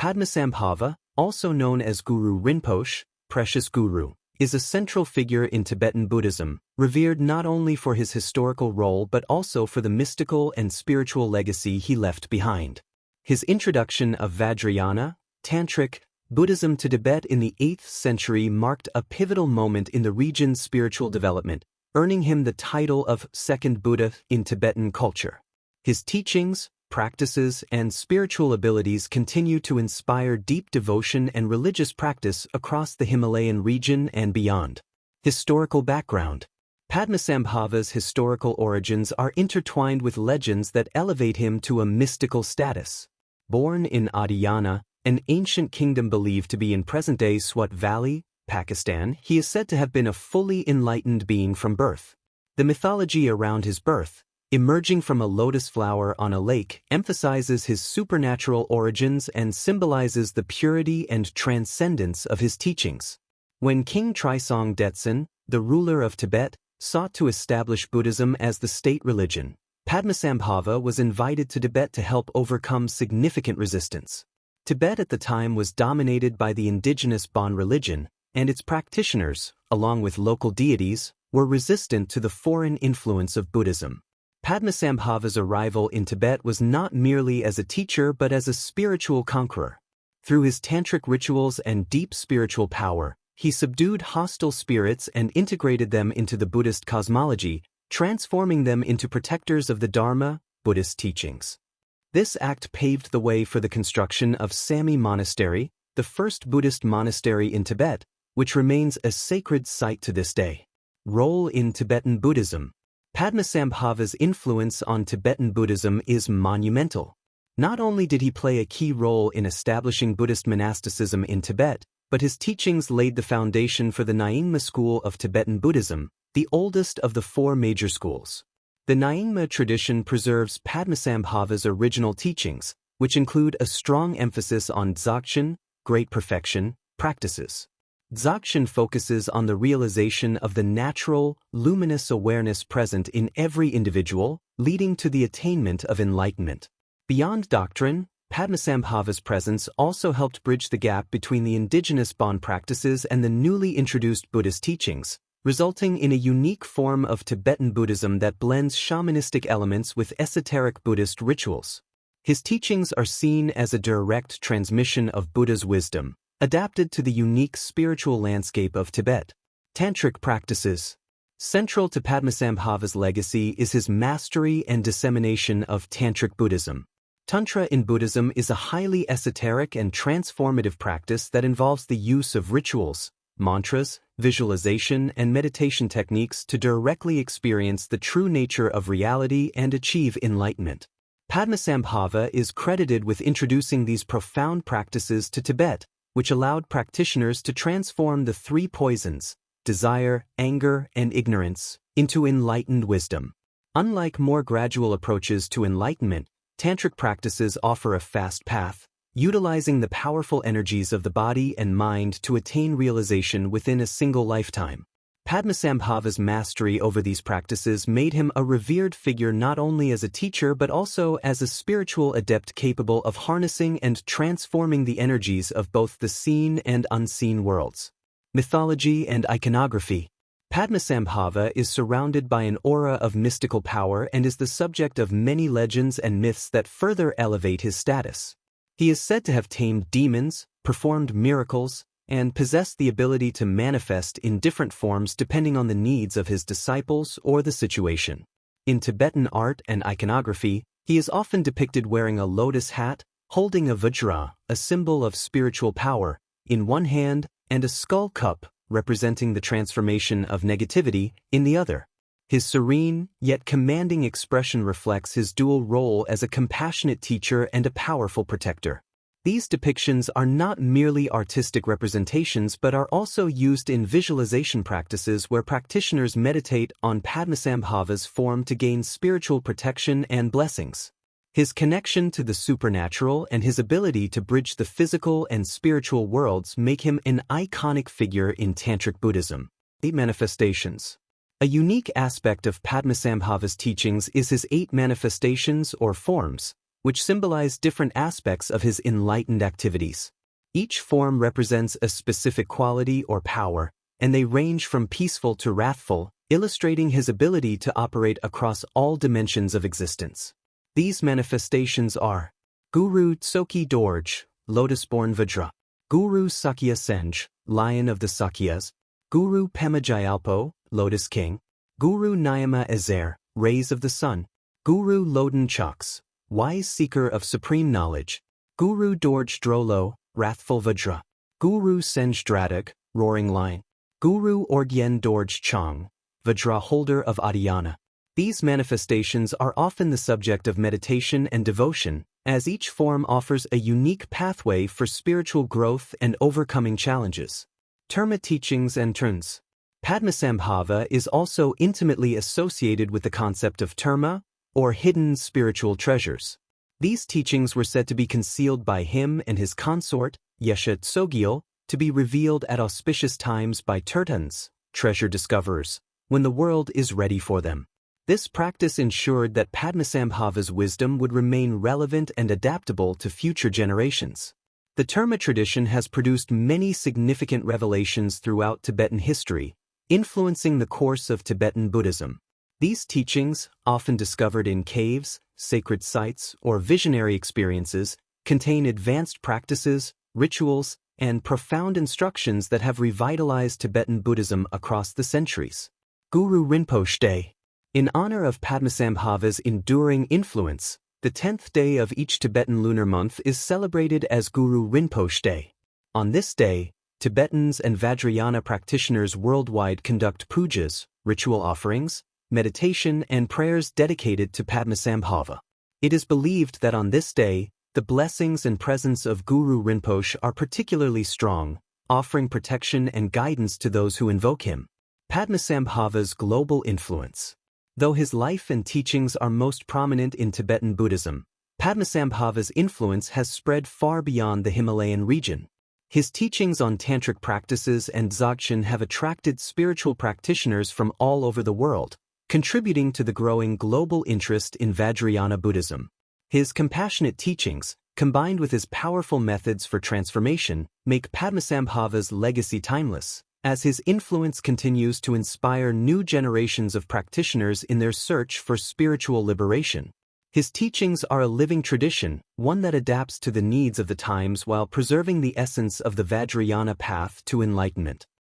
Padmasambhava, also known as Guru Rinpoche, Precious Guru, is a central figure in Tibetan Buddhism, revered not only for his historical role but also for the mystical and spiritual legacy he left behind. His introduction of Vajrayana, Tantric, Buddhism to Tibet in the 8th century marked a pivotal moment in the region's spiritual development, earning him the title of Second Buddha in Tibetan culture. His teachings, practices, and spiritual abilities continue to inspire deep devotion and religious practice across the Himalayan region and beyond. Historical background. Padmasambhava's historical origins are intertwined with legends that elevate him to a mystical status. Born in Oddiyana, an ancient kingdom believed to be in present-day Swat Valley, Pakistan, he is said to have been a fully enlightened being from birth. The mythology around his birth, emerging from a lotus flower on a lake, emphasizes his supernatural origins and symbolizes the purity and transcendence of his teachings. When King Trisong Detsen, the ruler of Tibet, sought to establish Buddhism as the state religion, Padmasambhava was invited to Tibet to help overcome significant resistance. Tibet at the time was dominated by the indigenous Bon religion, and its practitioners, along with local deities, were resistant to the foreign influence of Buddhism. Padmasambhava's arrival in Tibet was not merely as a teacher but as a spiritual conqueror. Through his tantric rituals and deep spiritual power, he subdued hostile spirits and integrated them into the Buddhist cosmology, transforming them into protectors of the Dharma, Buddhist teachings. This act paved the way for the construction of Samye Monastery, the first Buddhist monastery in Tibet, which remains a sacred site to this day. Role in Tibetan Buddhism. Padmasambhava's influence on Tibetan Buddhism is monumental. Not only did he play a key role in establishing Buddhist monasticism in Tibet, but his teachings laid the foundation for the Nyingma school of Tibetan Buddhism, the oldest of the 4 major schools. The Nyingma tradition preserves Padmasambhava's original teachings, which include a strong emphasis on Dzogchen, great perfection, practices. Dzogchen focuses on the realization of the natural, luminous awareness present in every individual, leading to the attainment of enlightenment. Beyond doctrine, Padmasambhava's presence also helped bridge the gap between the indigenous Bon practices and the newly introduced Buddhist teachings, resulting in a unique form of Tibetan Buddhism that blends shamanistic elements with esoteric Buddhist rituals. His teachings are seen as a direct transmission of Buddha's wisdom, adapted to the unique spiritual landscape of Tibet. Tantric practices. Central to Padmasambhava's legacy is his mastery and dissemination of Tantric Buddhism. Tantra in Buddhism is a highly esoteric and transformative practice that involves the use of rituals, mantras, visualization, and meditation techniques to directly experience the true nature of reality and achieve enlightenment. Padmasambhava is credited with introducing these profound practices to Tibet, which allowed practitioners to transform the 3 poisons, desire, anger, and ignorance, into enlightened wisdom. Unlike more gradual approaches to enlightenment, tantric practices offer a fast path, utilizing the powerful energies of the body and mind to attain realization within a single lifetime. Padmasambhava's mastery over these practices made him a revered figure not only as a teacher but also as a spiritual adept capable of harnessing and transforming the energies of both the seen and unseen worlds. Mythology and iconography. Padmasambhava is surrounded by an aura of mystical power and is the subject of many legends and myths that further elevate his status. He is said to have tamed demons, performed miracles, and possessed the ability to manifest in different forms depending on the needs of his disciples or the situation. In Tibetan art and iconography, he is often depicted wearing a lotus hat, holding a vajra, a symbol of spiritual power, in one hand, and a skull cup, representing the transformation of negativity, in the other. His serene, yet commanding expression reflects his dual role as a compassionate teacher and a powerful protector. These depictions are not merely artistic representations but are also used in visualization practices where practitioners meditate on Padmasambhava's form to gain spiritual protection and blessings. His connection to the supernatural and his ability to bridge the physical and spiritual worlds make him an iconic figure in Tantric Buddhism. 8 manifestations. A unique aspect of Padmasambhava's teachings is his 8 manifestations or forms, which symbolize different aspects of his enlightened activities. Each form represents a specific quality or power, and they range from peaceful to wrathful, illustrating his ability to operate across all dimensions of existence. These manifestations are Guru Tsoki Dorje, lotus-born Vajra; Guru Sakya Senj, lion of the Sakyas; Guru Pema Gyalpo, lotus king; Guru Nyingma Ezer, rays of the sun; Guru Loden Choks, wise seeker of supreme knowledge; Guru Dorje Drolo, wrathful Vajra; Guru Senj Dradak, roaring lion; Guru Orgyen Dorje Chang, Vajra holder of Oddiyana. These manifestations are often the subject of meditation and devotion, as each form offers a unique pathway for spiritual growth and overcoming challenges. Terma teachings and Tertons. Padmasambhava is also intimately associated with the concept of Terma, or hidden spiritual treasures. These teachings were said to be concealed by him and his consort, Yeshe Tsogyal, to be revealed at auspicious times by Tertons, treasure discoverers, when the world is ready for them. This practice ensured that Padmasambhava's wisdom would remain relevant and adaptable to future generations. The Terma tradition has produced many significant revelations throughout Tibetan history, influencing the course of Tibetan Buddhism. These teachings, often discovered in caves, sacred sites, or visionary experiences, contain advanced practices, rituals, and profound instructions that have revitalized Tibetan Buddhism across the centuries. Guru Rinpoche Day. In honor of Padmasambhava's enduring influence, the 10th day of each Tibetan lunar month is celebrated as Guru Rinpoche Day. On this day, Tibetans and Vajrayana practitioners worldwide conduct pujas, ritual offerings, meditation, and prayers dedicated to Padmasambhava. It is believed that on this day, the blessings and presence of Guru Rinpoche are particularly strong, offering protection and guidance to those who invoke him. Padmasambhava's global influence. Though his life and teachings are most prominent in Tibetan Buddhism, Padmasambhava's influence has spread far beyond the Himalayan region. His teachings on Tantric practices and Dzogchen have attracted spiritual practitioners from all over the world, contributing to the growing global interest in Vajrayana Buddhism. His compassionate teachings, combined with his powerful methods for transformation, make Padmasambhava's legacy timeless, as his influence continues to inspire new generations of practitioners in their search for spiritual liberation. His teachings are a living tradition, one that adapts to the needs of the times while preserving the essence of the Vajrayana path to enlightenment.